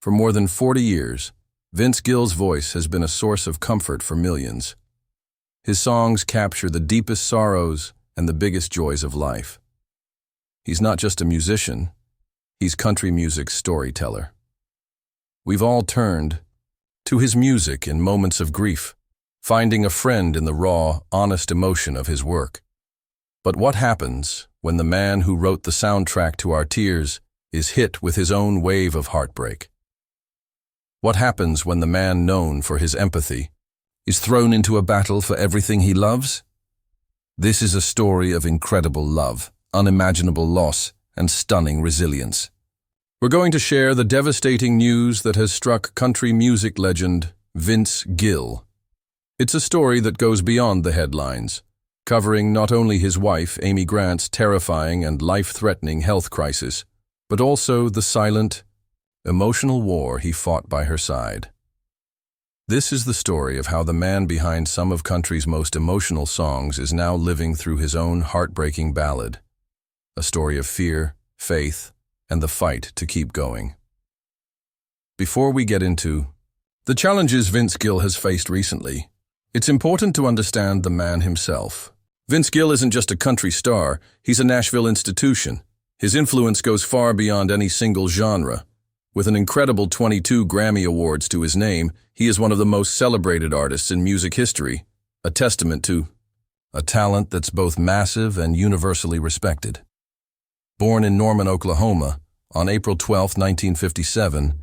For more than 40 years, Vince Gill's voice has been a source of comfort for millions. His songs capture the deepest sorrows and the biggest joys of life. He's not just a musician, he's country music's storyteller. We've all turned to his music in moments of grief, finding a friend in the raw, honest emotion of his work. But what happens when the man who wrote the soundtrack to our tears is hit with his own wave of heartbreak? What happens when the man known for his empathy is thrown into a battle for everything he loves? This is a story of incredible love, unimaginable loss, and stunning resilience. We're going to share the devastating news that has struck country music legend Vince Gill. It's a story that goes beyond the headlines, covering not only his wife, Amy Grant's terrifying and life-threatening health crisis, but also the silent, emotional war he fought by her side. This is the story of how the man behind some of country's most emotional songs is now living through his own heartbreaking ballad, a story of fear, faith, and the fight to keep going. Before we get into the challenges Vince Gill has faced recently, it's important to understand the man himself. Vince Gill isn't just a country star, he's a Nashville institution. His influence goes far beyond any single genre. With an incredible 22 Grammy Awards to his name, he is one of the most celebrated artists in music history, a testament to a talent that's both massive and universally respected. Born in Norman, Oklahoma, on April 12, 1957,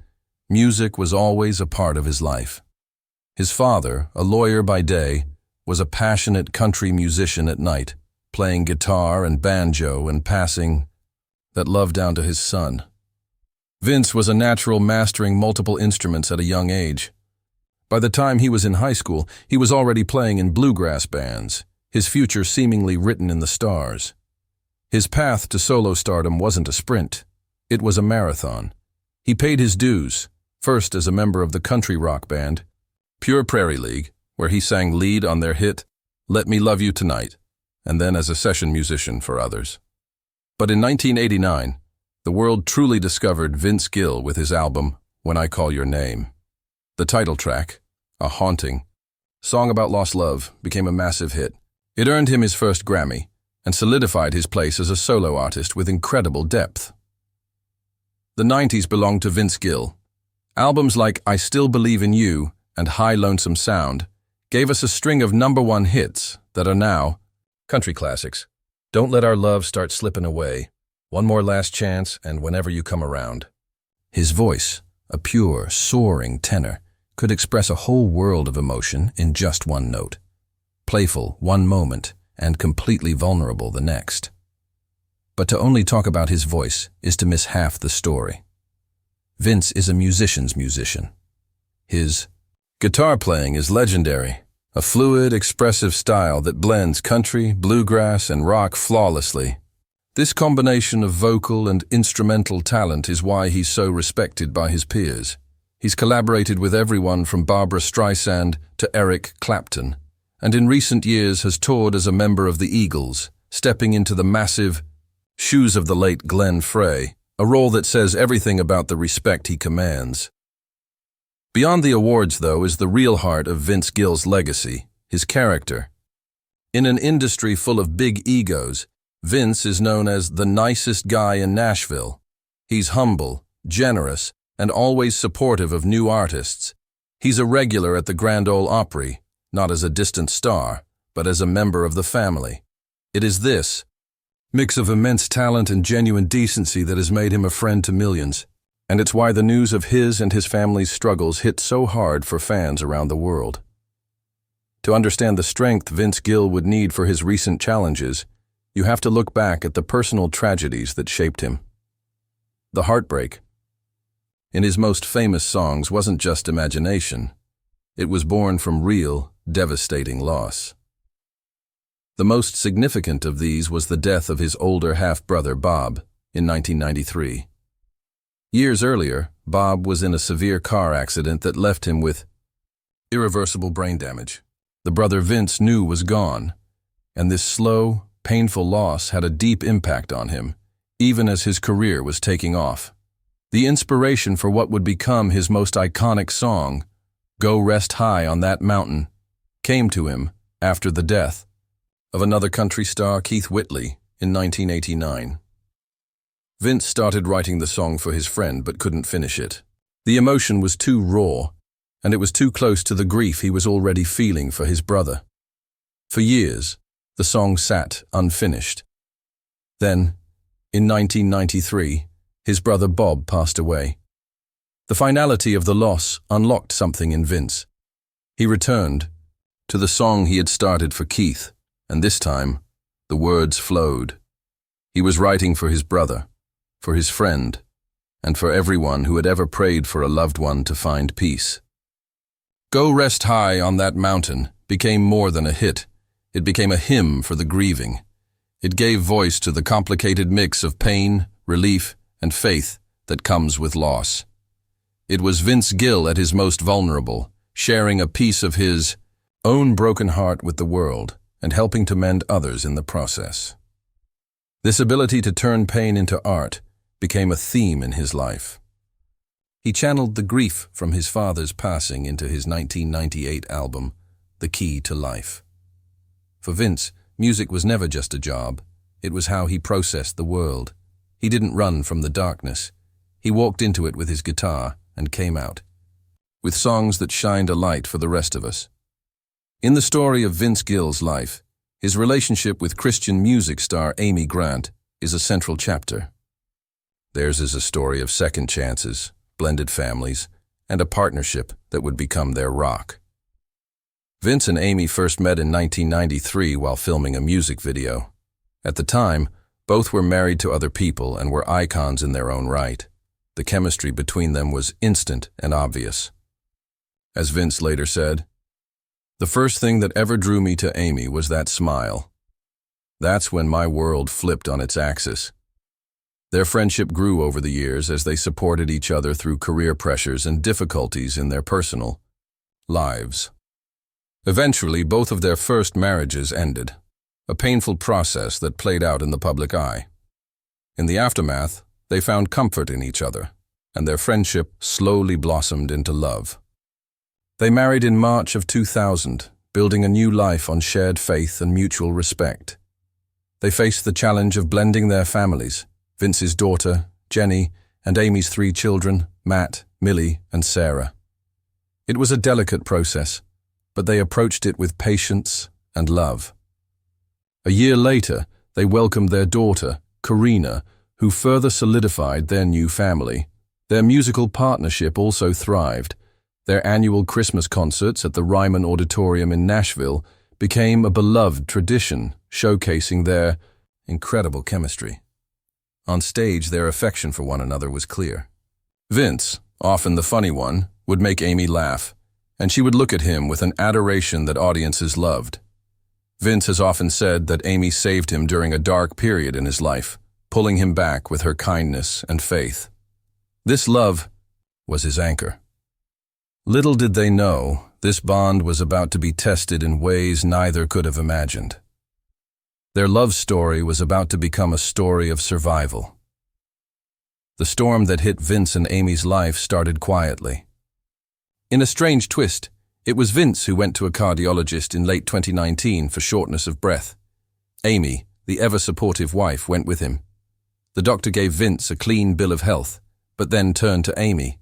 music was always a part of his life. His father, a lawyer by day, was a passionate country musician at night, playing guitar and banjo and passing that love down to his son. Vince was a natural mastering multiple instruments at a young age. By the time he was in high school, he was already playing in bluegrass bands, his future seemingly written in the stars. His path to solo stardom wasn't a sprint, it was a marathon. He paid his dues, first as a member of the country rock band, Pure Prairie League, where he sang lead on their hit, Let Me Love You Tonight, and then as a session musician for others. But in 1989, the world truly discovered Vince Gill with his album, When I Call Your Name. The title track, a haunting song about lost love, became a massive hit. It earned him his first Grammy and solidified his place as a solo artist with incredible depth. The 90s belonged to Vince Gill. Albums like I Still Believe in You and High Lonesome Sound gave us a string of #1 hits that are now country classics. Don't Let Our Love Start Slipping Away, One More Last Chance, and Whenever You Come Around. His voice, a pure, soaring tenor, could express a whole world of emotion in just one note. Playful one moment and completely vulnerable the next. But to only talk about his voice is to miss half the story. Vince is a musician's musician. His guitar playing is legendary, a fluid, expressive style that blends country, bluegrass, and rock flawlessly. This combination of vocal and instrumental talent is why he's so respected by his peers. He's collaborated with everyone from Barbra Streisand to Eric Clapton, and in recent years has toured as a member of the Eagles, stepping into the massive shoes of the late Glenn Frey, a role that says everything about the respect he commands. Beyond the awards, though, is the real heart of Vince Gill's legacy, his character. In an industry full of big egos, Vince is known as the nicest guy in Nashville. He's humble, generous, and always supportive of new artists. He's a regular at the Grand Ole Opry, not as a distant star, but as a member of the family. It is this mix of immense talent and genuine decency that has made him a friend to millions, and it's why the news of his and his family's struggles hit so hard for fans around the world. To understand the strength Vince Gill would need for his recent challenges, you have to look back at the personal tragedies that shaped him. The heartbreak in his most famous songs wasn't just imagination. It was born from real, devastating loss. The most significant of these was the death of his older half-brother Bob in 1993. Years earlier, Bob was in a severe car accident that left him with irreversible brain damage. The brother Vince knew was gone, and this slow, painful loss had a deep impact on him, even as his career was taking off. The inspiration for what would become his most iconic song, "Go Rest High on That Mountain," came to him after the death of another country star, Keith Whitley, in 1989. Vince started writing the song for his friend but couldn't finish it. The emotion was too raw, and it was too close to the grief he was already feeling for his brother. For years, the song sat unfinished. Then, in 1993, his brother Bob passed away. The finality of the loss unlocked something in Vince. He returned to the song he had started for Keith, and this time, the words flowed. He was writing for his brother, for his friend, and for everyone who had ever prayed for a loved one to find peace. "Go Rest High on That Mountain" became more than a hit. It became a hymn for the grieving. It gave voice to the complicated mix of pain, relief, and faith that comes with loss. It was Vince Gill at his most vulnerable, sharing a piece of his own broken heart with the world and helping to mend others in the process. This ability to turn pain into art became a theme in his life. He channeled the grief from his father's passing into his 1998 album, The Key to Life. For Vince, music was never just a job. It was how he processed the world. He didn't run from the darkness. He walked into it with his guitar and came out, with songs that shined a light for the rest of us. In the story of Vince Gill's life, his relationship with Christian music star Amy Grant is a central chapter. Theirs is a story of second chances, blended families, and a partnership that would become their rock. Vince and Amy first met in 1993 while filming a music video. At the time, both were married to other people and were icons in their own right. The chemistry between them was instant and obvious. As Vince later said, "The first thing that ever drew me to Amy was that smile. That's when my world flipped on its axis." Their friendship grew over the years as they supported each other through career pressures and difficulties in their personal lives. Eventually, both of their first marriages ended, a painful process that played out in the public eye. In the aftermath, they found comfort in each other, and their friendship slowly blossomed into love. They married in March of 2000, building a new life on shared faith and mutual respect. They faced the challenge of blending their families, Vince's daughter, Jenny, and Amy's 3 children, Matt, Millie, and Sarah. It was a delicate process, but they approached it with patience and love. A year later, they welcomed their daughter, Karina, who further solidified their new family. Their musical partnership also thrived. Their annual Christmas concerts at the Ryman Auditorium in Nashville became a beloved tradition, showcasing their incredible chemistry. On stage, their affection for one another was clear. Vince, often the funny one, would make Amy laugh, and she would look at him with an adoration that audiences loved. Vince has often said that Amy saved him during a dark period in his life, pulling him back with her kindness and faith. This love was his anchor. Little did they know, this bond was about to be tested in ways neither could have imagined. Their love story was about to become a story of survival. The storm that hit Vince and Amy's life started quietly. In a strange twist, it was Vince who went to a cardiologist in late 2019 for shortness of breath. Amy, the ever-supportive wife, went with him. The doctor gave Vince a clean bill of health, but then turned to Amy.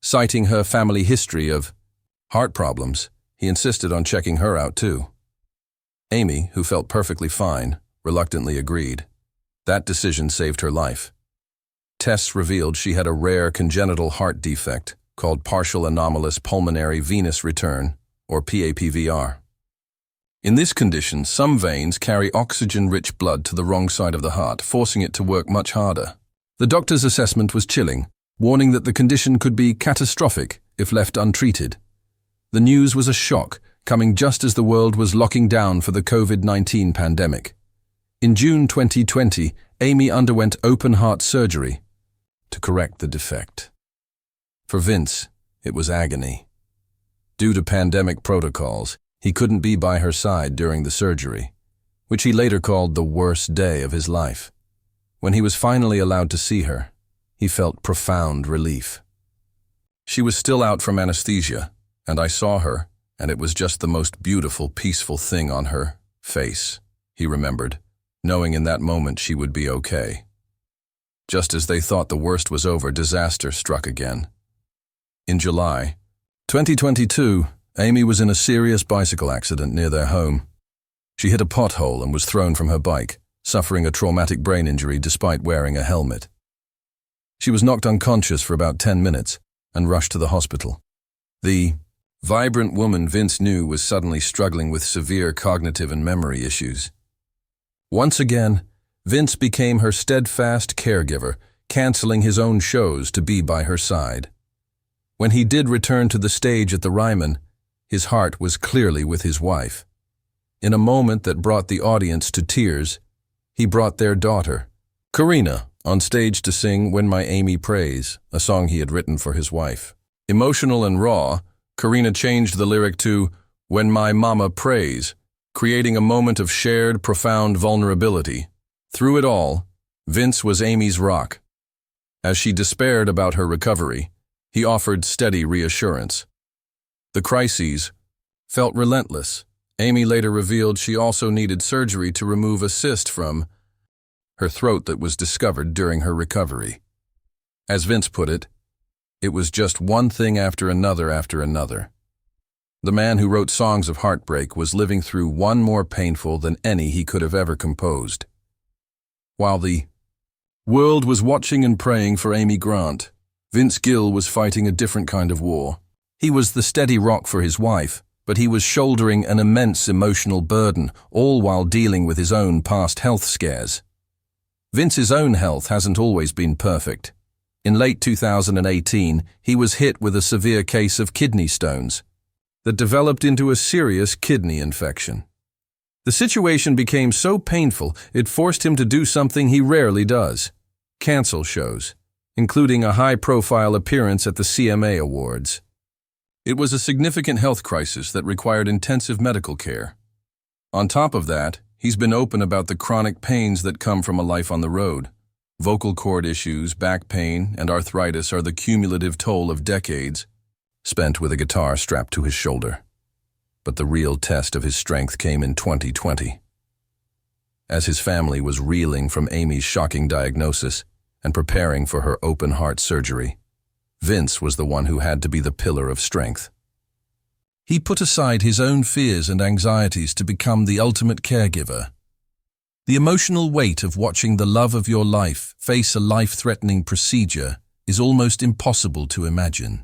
Citing her family history of heart problems, he insisted on checking her out too. Amy, who felt perfectly fine, reluctantly agreed. That decision saved her life. Tests revealed she had a rare congenital heart defect called partial anomalous pulmonary venous return, or PAPVR. In this condition, some veins carry oxygen-rich blood to the wrong side of the heart, forcing it to work much harder. The doctor's assessment was chilling, warning that the condition could be catastrophic if left untreated. The news was a shock, coming just as the world was locking down for the COVID-19 pandemic. In June 2020, Amy underwent open-heart surgery to correct the defect. For Vince, it was agony. Due to pandemic protocols, he couldn't be by her side during the surgery, which he later called the worst day of his life. When he was finally allowed to see her, he felt profound relief. She was still out from anesthesia, and I saw her, and it was just the most beautiful, peaceful thing on her face, he remembered, knowing in that moment she would be okay. Just as they thought the worst was over, disaster struck again. In July 2022, Amy was in a serious bicycle accident near their home. She hit a pothole and was thrown from her bike, suffering a traumatic brain injury despite wearing a helmet. She was knocked unconscious for about 10 minutes and rushed to the hospital. The vibrant woman Vince knew was suddenly struggling with severe cognitive and memory issues. Once again, Vince became her steadfast caregiver, canceling his own shows to be by her side. When he did return to the stage at the Ryman, his heart was clearly with his wife. In a moment that brought the audience to tears, he brought their daughter, Karina, on stage to sing When My Amy Prays, a song he had written for his wife. Emotional and raw, Karina changed the lyric to When My Mama Prays, creating a moment of shared, profound vulnerability. Through it all, Vince was Amy's rock. As she despaired about her recovery, he offered steady reassurance. The crises felt relentless. Amy later revealed she also needed surgery to remove a cyst from her throat that was discovered during her recovery. As Vince put it was just one thing after another after another. The man who wrote songs of heartbreak was living through one more painful than any he could have ever composed. While the world was watching and praying for Amy Grant, Vince Gill was fighting a different kind of war. He was the steady rock for his wife, but he was shouldering an immense emotional burden, all while dealing with his own past health scares. Vince's own health hasn't always been perfect. In late 2018, he was hit with a severe case of kidney stones that developed into a serious kidney infection. The situation became so painful, it forced him to do something he rarely does: cancel shows, including a high-profile appearance at the CMA Awards. It was a significant health crisis that required intensive medical care. On top of that, he's been open about the chronic pains that come from a life on the road. Vocal cord issues, back pain, and arthritis are the cumulative toll of decades spent with a guitar strapped to his shoulder. But the real test of his strength came in 2020. As his family was reeling from Amy's shocking diagnosis and preparing for her open-heart surgery, Vince was the one who had to be the pillar of strength. He put aside his own fears and anxieties to become the ultimate caregiver. The emotional weight of watching the love of your life face a life-threatening procedure is almost impossible to imagine.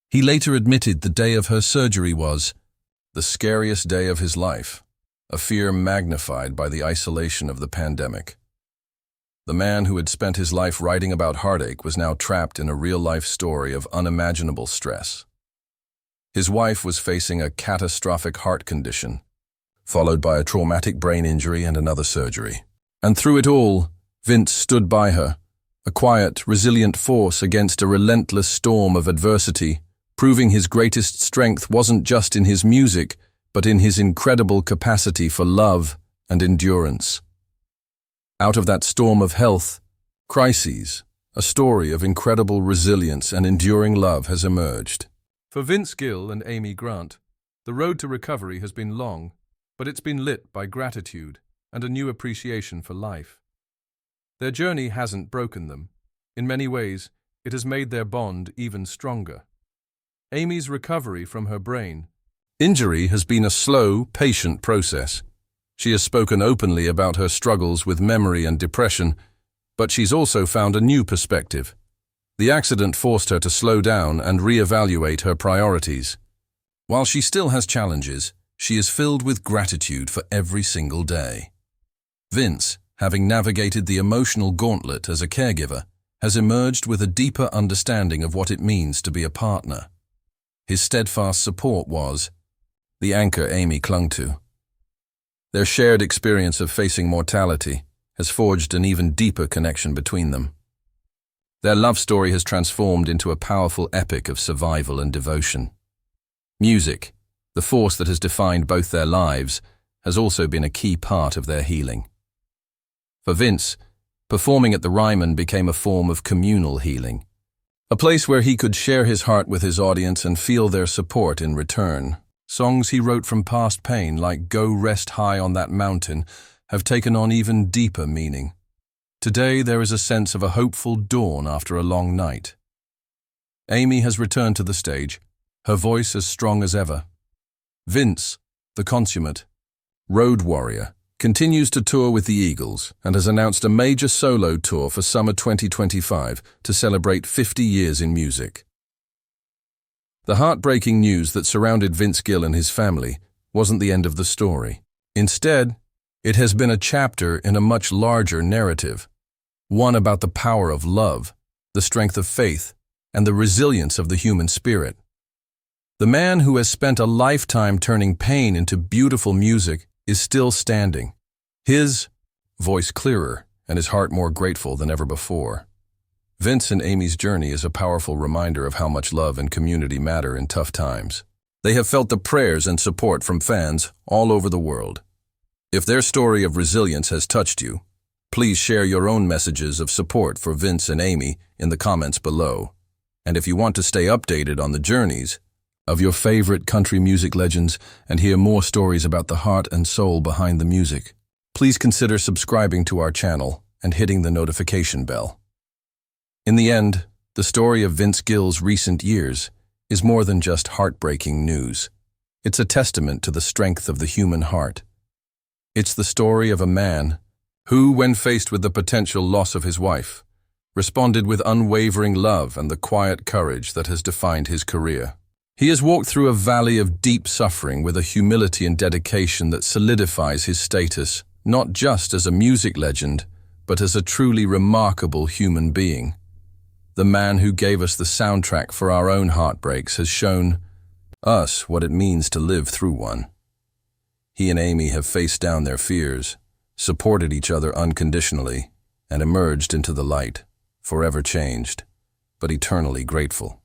He later admitted the day of her surgery was the scariest day of his life, a fear magnified by the isolation of the pandemic. The man who had spent his life writing about heartache was now trapped in a real-life story of unimaginable stress. His wife was facing a catastrophic heart condition, followed by a traumatic brain injury and another surgery. And through it all, Vince stood by her, a quiet, resilient force against a relentless storm of adversity, proving his greatest strength wasn't just in his music, but in his incredible capacity for love and endurance. Out of that storm of health crises, a story of incredible resilience and enduring love has emerged. For Vince Gill and Amy Grant, the road to recovery has been long, but it's been lit by gratitude and a new appreciation for life. Their journey hasn't broken them. In many ways, it has made their bond even stronger. Amy's recovery from her brain injury has been a slow, patient process. She has spoken openly about her struggles with memory and depression, but she's also found a new perspective. The accident forced her to slow down and reevaluate her priorities. While she still has challenges, she is filled with gratitude for every single day. Vince, having navigated the emotional gauntlet as a caregiver, has emerged with a deeper understanding of what it means to be a partner. His steadfast support was the anchor Amy clung to. Their shared experience of facing mortality has forged an even deeper connection between them. Their love story has transformed into a powerful epic of survival and devotion. Music, the force that has defined both their lives, has also been a key part of their healing. For Vince, Performing at the Ryman became a form of communal healing, a place where he could share his heart with his audience and feel their support in return. Songs he wrote from past pain, like Go Rest High on That Mountain, have taken on even deeper meaning. Today there is a sense of a hopeful dawn after a long night. Amy has returned to the stage, her voice as strong as ever. Vince, the consummate road warrior, continues to tour with the Eagles and has announced a major solo tour for summer 2025 to celebrate 50 years in music. The heartbreaking news that surrounded Vince Gill and his family wasn't the end of the story. Instead, it has been a chapter in a much larger narrative, one about the power of love, the strength of faith, and the resilience of the human spirit. The man who has spent a lifetime turning pain into beautiful music is still standing, his voice clearer and his heart more grateful than ever before. Vince and Amy's journey is a powerful reminder of how much love and community matter in tough times. They have felt the prayers and support from fans all over the world. If their story of resilience has touched you, please share your own messages of support for Vince and Amy in the comments below. And if you want to stay updated on the journeys of your favorite country music legends and hear more stories about the heart and soul behind the music, please consider subscribing to our channel and hitting the notification bell. In the end, the story of Vince Gill's recent years is more than just heartbreaking news. It's a testament to the strength of the human heart. It's the story of a man who, when faced with the potential loss of his wife, responded with unwavering love and the quiet courage that has defined his career. He has walked through a valley of deep suffering with a humility and dedication that solidifies his status, not just as a music legend, but as a truly remarkable human being. The man who gave us the soundtrack for our own heartbreaks has shown us what it means to live through one. He and Amy have faced down their fears, supported each other unconditionally, and emerged into the light, forever changed, but eternally grateful.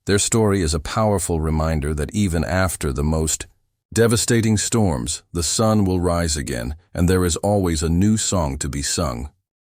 Their story is a powerful reminder that even after the most devastating storms, the sun will rise again, and there is always a new song to be sung.